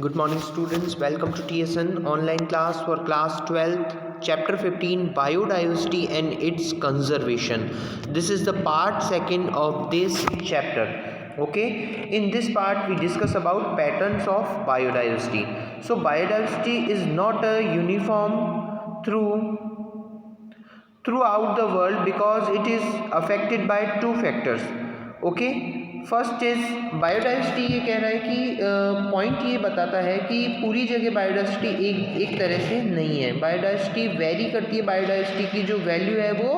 Good morning students, welcome to TSN online class for class 12th, chapter 15 biodiversity and its conservation. This is the part second of this chapter. Okay, in this part we discuss about patterns of biodiversity. So biodiversity is not a uniform throughout the world because it is affected by two factors. Okay, first is biodiversity ये कह रहा है कि point ये बताता है कि पूरी जगह बायोडाइवर्सिटी एक तरह से नहीं है. बायोडाइवर्सिटी वेरी करती है. बायोडाइवर्सिटी की जो वैल्यू है वो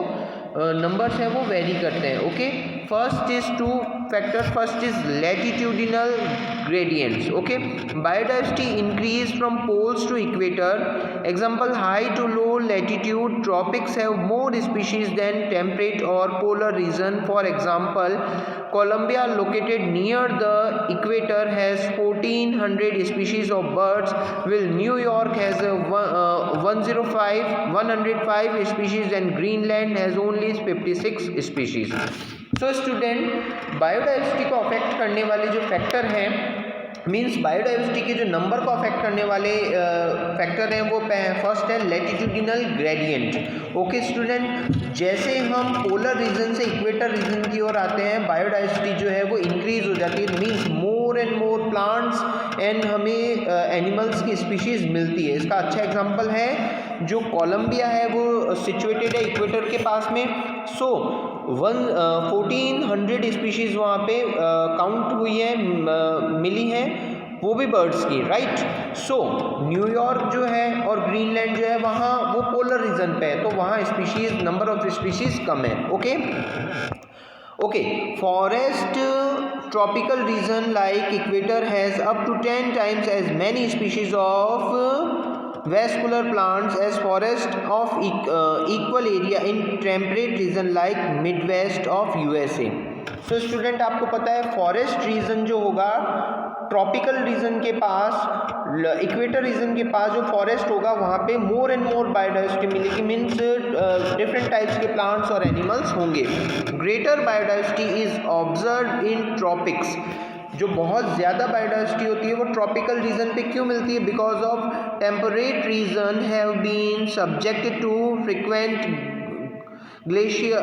नंबर्स है वो वेरी करते हैं. Okay, first is two factors. First is latitudinal gradients. Okay, biodiversity increase from poles to equator. Example, high to low latitude tropics have more species than temperate और polar region. For example, Colombia located near the equator has 1400 species of birds, while New York has 105 species and Greenland has only 56 species. So student, biodiversity को affect करने वाले जो factor हैं, means biodiversity के जो number को affect करने वाले फैक्टर हैं वो फर्स्ट है लैटिट्यूडिनल ग्रेडियंट. ओके स्टूडेंट, जैसे हम पोलर रीजन से इक्वेटर रीजन की ओर आते हैं बायोडाइवर्सिटी जो है वो इंक्रीज हो जाती है. Means more and more plants and हमें एनिमल्स की स्पीशीज़ मिलती है. इसका अच्छा एग्जांपल है जो कोलंबिया है वो सिचुएटेड है इक्वेटर के पास में. सो 1400 स्पीशीज़ वहाँ पे काउंट हुई है, मिली है, वो भी बर्ड्स की, राइट. सो न्यूयॉर्क जो है और ग्रीनलैंड जो है वहाँ वो पोलर रीजन पे है, तो वहाँ स्पीशीज़ नंबर ऑफ स्पीशीज़ कम है. Okay okay, forest tropical region like equator has up to 10 times as many species of vascular plants as forest of equal area in temperate region like Midwest of USA. So student, आपको पता है forest region जो होगा tropical region के पास, equator reason के पास जो forest होगा वहाँ पे मोर एंड मोर बायोडाइवर्सिटी मिलेगी. मीन्स डिफरेंट टाइप्स के प्लांट्स और एनिमल्स होंगे. Greater biodiversity is observe in tropics. जो बहुत ज़्यादा बायोडाइवर्सिटी होती है वो ट्रॉपिकल रीजन पे क्यों मिलती है? Because of temperate region have been subjected to frequent glacier.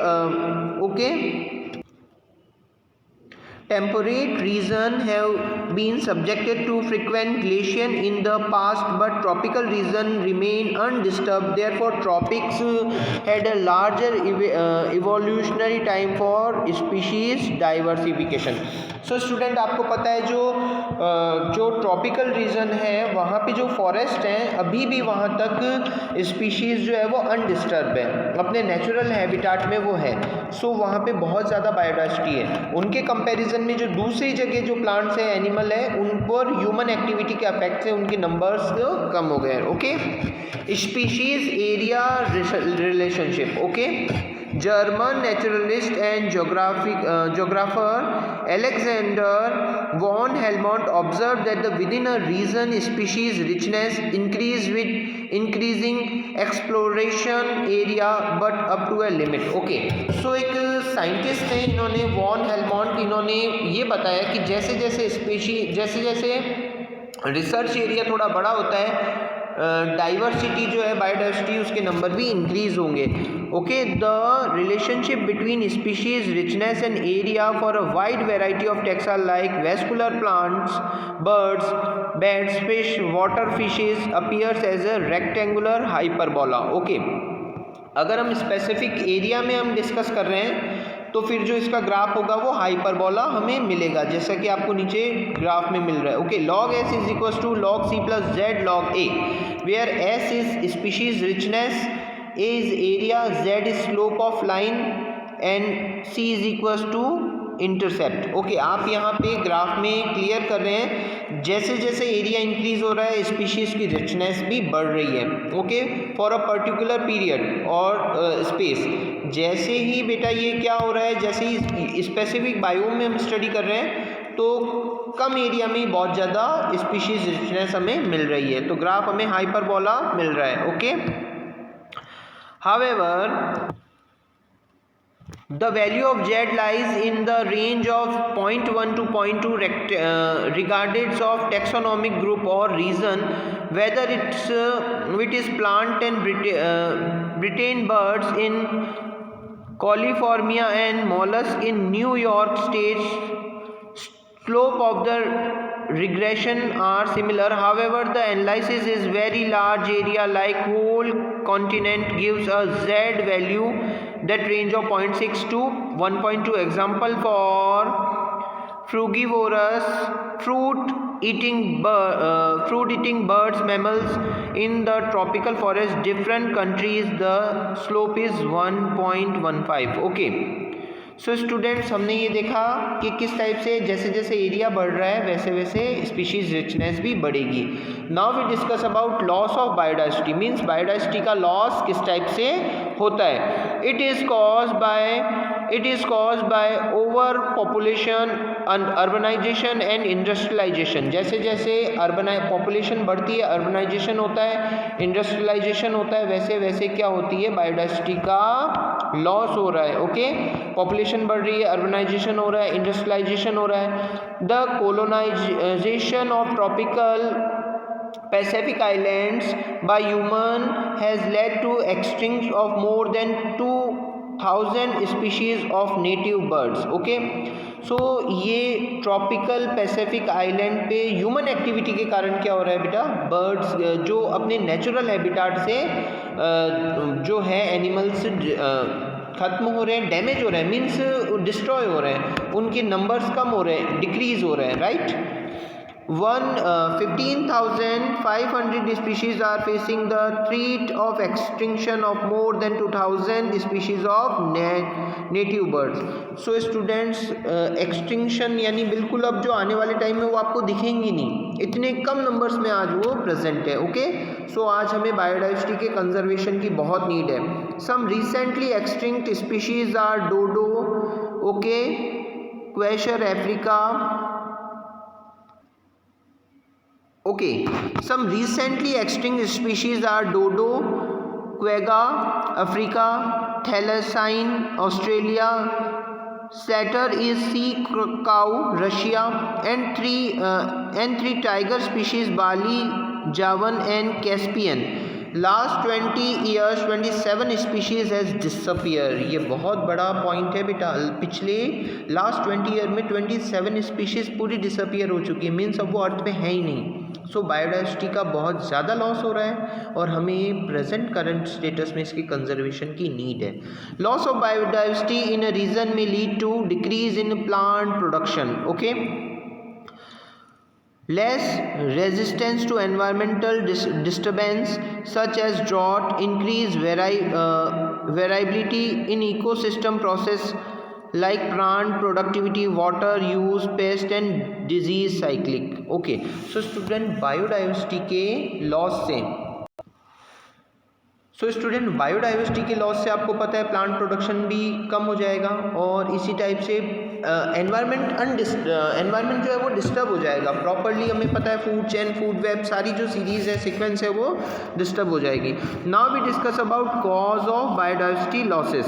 Okay, temperate region have been subjected to frequent glaciation in the past, but tropical region remain undisturbed. Therefore tropics had a larger evolutionary time for species diversification. So student, आपको पता है जो tropical region है वहाँ पे जो forest हैं अभी भी वहाँ तक स्पीशीज़ जो है वो अनडिस्टर्ब है, अपने नेचुरल हैबिटाट में वो है. सो वहाँ पे बहुत ज़्यादा बायोडाइवर्सिटी है. उनके कंपैरिजन में जो दूसरी जगह जो प्लांट्स है, एनिमल है, उन पर ह्यूमन एक्टिविटी के इफेक्ट से उनके नंबर्स कम हो गए हैं. Okay, species area relationship. Okay, German naturalist and geographer Alexander von Helmont observed that within a region species richness increase with increasing exploration area but up to a limit. Okay, so एक scientist थे इन्होंने von हेलमॉन्ट, इन्होंने ये बताया कि जैसे जैसे research area थोड़ा बड़ा होता है डाइवर्सिटी जो है बायोडाइवर्सिटी उसके नंबर भी इंक्रीज होंगे. Okay, the relationship between species richness and area for a wide variety of taxa like vascular plants, birds, bats, fish, water fishes appears as a rectangular hyperbola. Okay, अगर हम specific area में हम discuss कर रहे हैं तो फिर जो इसका ग्राफ होगा वो हाइपरबोला हमें मिलेगा, जैसा कि आपको नीचे ग्राफ में मिल रहा है. Okay, log s is equal to log c plus z log a, where s is species richness, a is area, z is slope of line and c is equal to intercept. Okay, आप यहाँ पे graph में clear कर रहे हैं जैसे जैसे area increase हो रहा है स्पीशीज़ की रिचनेस भी बढ़ रही है. Okay, for a particular period और स्पेस. जैसे ही बेटा ये क्या हो रहा है, जैसे ही स्पेसिफिक बायोम में हम स्टडी कर रहे हैं तो कम एरिया में बहुत ज़्यादा स्पीशीज़ रिचनेस हमें मिल रही है, तो ग्राफ हमें हाइपरबोला मिल रहा है. Okay, however The value of z lies in the range of 0.1 to 0.2 regardless of taxonomic group or region, whether it is plant and Britain birds in California and mollusks in New York State. Slope of the regression are similar. However, the analysis is very large area like whole continent gives a z value that range of 0.6 to 1.2. Example for frugivorous fruit eating birds, mammals in the tropical forest, different countries, the slope is 1.15. okay. So students, हमने ये देखा कि किस type से जैसे जैसे area बढ़ रहा है वैसे वैसे स्पीशीज रिचनेस भी बढ़ेगी. Now we discuss about loss of biodiversity. Means biodiversity का लॉस किस टाइप से होता है. It is caused by over population, urbanization and industrialization. जैसे जैसे पॉपुलेशन बढ़ती है, अर्बनाइजेशन होता है, इंडस्ट्रियलाइजेशन होता है, वैसे वैसे क्या होती है, बायोडाइवर्सिटी का लॉस हो रहा है. ओके, पॉपुलेशन बढ़ रही है, अर्बनाइजेशन हो रहा है, इंडस्ट्रियलाइजेशन हो रहा है. The colonization of tropical Pacific islands by human has led to extinction of more than 2000 species of native birds. Okay, so ये ट्रॉपिकल पैसिफिक आइलैंड पे ह्यूमन एक्टिविटी के कारण क्या हो रहा है बेटा, बर्ड्स जो अपने नेचुरल हैबिटाट से जो है एनिमल्स खत्म हो रहे हैं, डैमेज हो रहे हैं, मीन्स डिस्ट्रॉय हो रहे हैं, उनके नंबर्स कम हो रहे हैं, डिक्रीज हो रहे हैं. Right, 15,500 species are facing the threat of extinction of more than 2,000 species of native birds. So students, extinction यानी बिल्कुल अब जो आने वाले टाइम में वो आपको दिखेंगी नहीं, इतने कम नंबर्स में आज वो प्रेजेंट है. ओके, सो आज हमें बायोडाइवर्सिटी के कंजर्वेशन की बहुत नीड है. Some recently extinct species are dodo, okay, क्वेशर Africa. Okay, some recently extinct species are dodo, quagga, Africa, thylacine, Australia, satyr is sea cow, Russia, and three tiger species, Bali, Javan, and Caspian. Last 20 years 27 species has disappeared. ये बहुत बड़ा point है बेटा. पिछले last 20 year में 27 species पूरी disappear हो चुकी है, मीन्स अब वो अर्थ पे है ही नहीं. सो बायोडाइवर्सिटी का बहुत ज़्यादा लॉस हो रहा है और हमें प्रेजेंट करंट स्टेटस में इसकी कंजर्वेशन की नीड है. Loss of biodiversity in a region में lead to decrease in plant production. Okay, less resistance to environmental disturbance such as drought, increased variability in ecosystem process like plant productivity, water use, pest and disease cyclic. Okay, so student, biodiversity के loss से biodiversity के loss से आपको पता है plant production भी कम हो जाएगा और इसी टाइप से एनवायरनमेंट जो है वो डिस्टर्ब हो जाएगा प्रॉपरली. हमें पता है फूड चेन, फूड वेब, सारी जो सीरीज़ है, सीक्वेंस है, वो डिस्टर्ब हो जाएगी. Now we discuss about cause of biodiversity losses.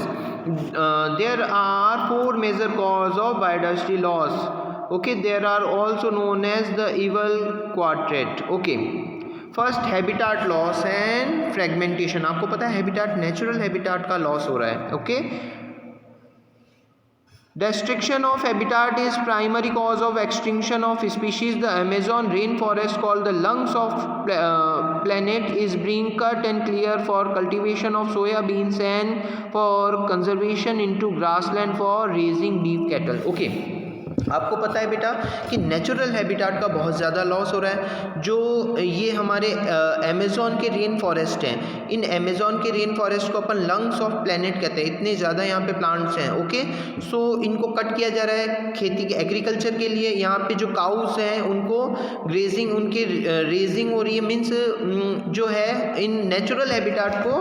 There are 4 major cause of biodiversity loss. Okay, there are also known as the evil quadrant. Okay, first habitat loss and fragmentation. आपको पता है habitat, natural habitat का loss हो रहा है. Okay, destruction of habitat is primary cause of extinction of species. The Amazon rainforest, called the lungs of planet, is being cut and cleared for cultivation of soya beans and for conservation into grassland for raising beef cattle. Okay, आपको पता है बेटा कि natural habitat का बहुत ज़्यादा loss हो रहा है. जो ये हमारे अमेज़ॉन के रेन फॉरेस्ट हैं, इन अमेज़ॉन के रेन फॉरेस्ट को अपन लंग्स ऑफ प्लेनेट कहते हैं. इतने ज़्यादा यहाँ पे प्लांट्स हैं. ओके, सो इनको कट किया जा रहा है खेती के, एग्रीकल्चर के लिए. यहाँ पे जो काउस हैं उनको ग्रेजिंग, उनकी रेजिंग हो रही है. मीन्स जो है इन नेचुरल हैबिटाट को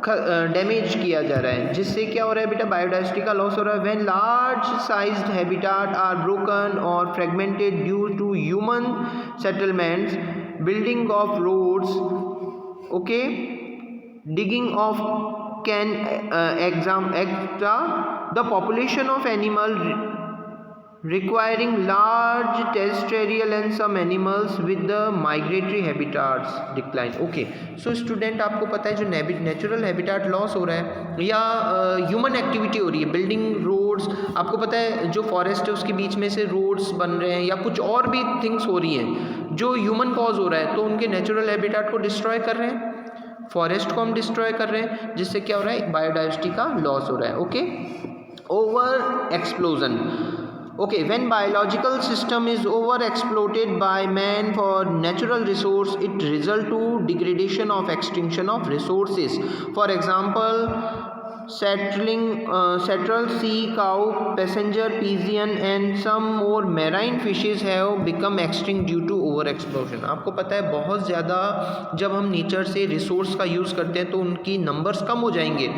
डैमेज किया जा रहा है, जिससे क्या हो रहा है बेटा, बायोडाइवर्सिटी का लॉस हो रहा है. When large sized habitat are broken और fragmented due to human settlements, building of roads, okay, digging of can the population of animal requiring large terrestrial and some animals with the migratory habitats decline. Okay so student, आपको पता है जो natural habitat loss हो रहा है या human activity हो रही है, बिल्डिंग रोड्स, आपको पता है जो फॉरेस्ट है उसके बीच में से रोड्स बन रहे हैं या कुछ और भी थिंग्स हो रही हैं जो ह्यूमन कॉज हो रहा है, तो उनके नेचुरल हैबिटाट को डिस्ट्रॉय कर रहे हैं, फॉरेस्ट को हम डिस्ट्रॉय कर रहे हैं, जिससे क्या हो रहा है, बायोडाइवर्सिटी का लॉस हो रहा है. Okay, over explosion. Okay, when biological system is over exploited by man for natural resource, it result to degradation of extinction of resources. For example, satellite sea cow, passenger pigeon and some more marine fishes have become extinct due to over explosion. आपको पता है बहुत ज़्यादा जब हम nature से resource का use करते हैं तो उनकी नंबर्स कम हो जाएंगे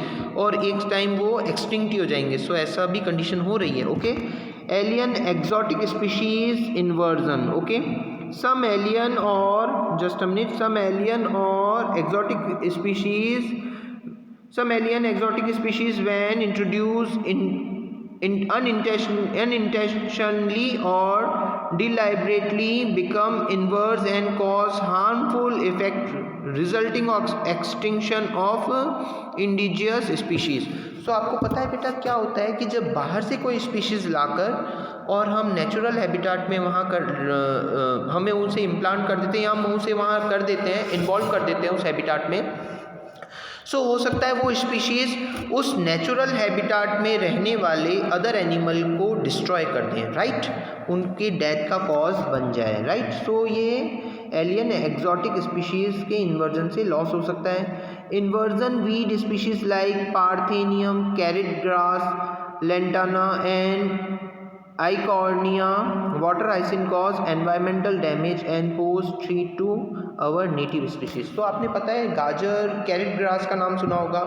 और एक टाइम वो एक्सटिंक्ट ही हो जाएंगे. सो ऐसा भी कंडीशन हो रही है. Okay, alien exotic species inversion. Okay, some alien or just a minute, some alien exotic species when introduced in unintentionally or deliberately become inverse and cause harmful effect resulting of extinction of indigenous species. तो आपको पता है बेटा क्या होता है कि जब बाहर से कोई स्पीशीज़ लाकर और हम नेचुरल हैबिटाट में वहाँ कर हमें उनसे इम्प्लांट कर देते हैं या हम उसे वहाँ कर देते हैं, इन्वॉल्व कर देते हैं उस हैबिटाट में, सो हो सकता है वो स्पीशीज़ उस नेचुरल हैबिटाट में रहने वाले अदर एनिमल को डिस्ट्रॉय कर दें, राइट, उनकी डेथ का कॉज बन जाए, राइट. सो ये एलियन एक्जॉटिक स्पीशीज़ के इन्वर्जन से लॉस हो सकता है. Inversion weed species like Parthenium, carrot grass, lantana and Eichhornia water hyacinth cause environmental damage and pose threat to our native species. तो आपने पता है गाजर, कैरेट ग्रास का नाम सुना होगा,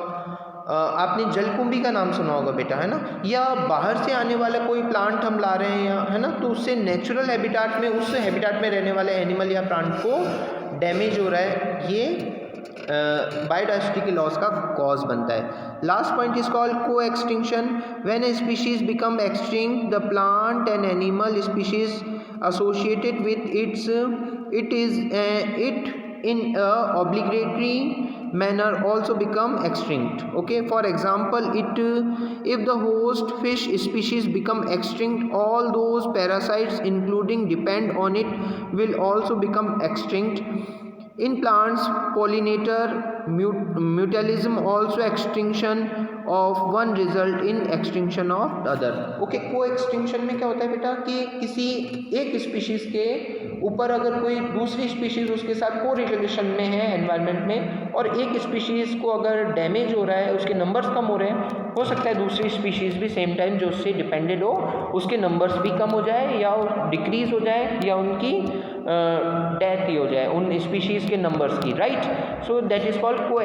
आपने जलकुंभी का नाम सुना होगा बेटा, है ना, या बाहर से आने वाला कोई प्लांट हम ला रहे हैं या, है ना, तो उससे नेचुरल हैबिटाट में, उस हैबिटाट में रहने वाले एनिमल या प्लांट को डैमेज हो रहा है, ये बायोडाइवर्सिटी के लॉस का कॉज बनता है. लास्ट पॉइंट इज कॉल्ड को extinction. When A species become extinct the plant and animal species associated with it in a obligatory manner also become extinct. Okay, for example, if the host fish species become extinct, all those parasites including depend on it will also become extinct. In plants, pollinator mutualism also extinction of one result in extinction of the other. Okay, को extinction में क्या होता है बेटा कि किसी एक species के ऊपर अगर कोई दूसरी स्पीशीज़ उसके साथ को रिलेशन में है एनवायरनमेंट में और एक स्पीशीज़ को अगर डैमेज हो रहा है, उसके नंबर्स कम हो रहे हैं, हो सकता है दूसरी स्पीशीज़ भी सेम टाइम जो उससे डिपेंडेड हो उसके नंबर्स भी कम हो जाए या डिक्रीज़ हो जाए या उनकी डेथ ही हो जाए उन स्पीशीज़ के नंबर्स की, right. So that is called को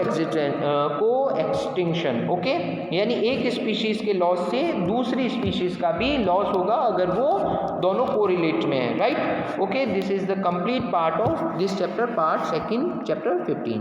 एक्सटिंक्शन. ओके, यानी एक स्पीशीज़ के लॉस से दूसरी स्पीशीज़ का भी लॉस होगा अगर वो दोनों कोरिलेट में है, right. Okay, this is the complete part of this chapter, part second, chapter 15.